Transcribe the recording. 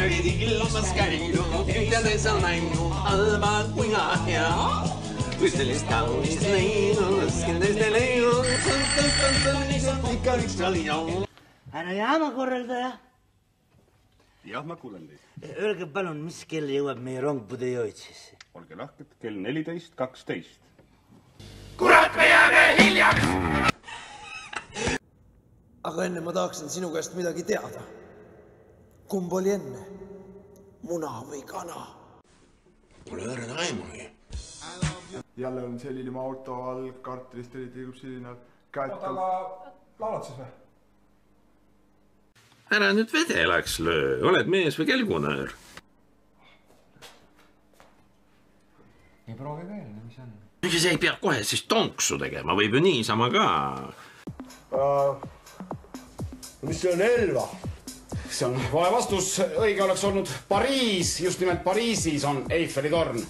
veidi ilmas käinud, üteldes on ainult halba kui hea. Kui sellist kaunist leinud, kindlasti leinud, ikka üks oli jau. Härra jaamakorraldaja. Jah, ma kuulen teid. Öelge palun, mis kell jõuab meie rong Budejoitsisse? Olge lahked, kell 14:12. Kurat, me jääme hiljaks! Aga enne ma tahaksin sinu käest midagi teada. Kumb oli enne? Muna või kana? Pole õrna aimugi. Jälle on selline auto all, kartrist liigub selline käed. Aga laulad siis või? Ära nüüd vedelaks löö, oled mees või kelgunöör? Ei proovi veel, mis on? Miks sa ei pea kohe siis tonksu tegema, võib ju niisama ka. Mis see on Elva? See on vale vastus, õige oleks olnud Pariis, just nimelt Pariisis on Eiffeli torn.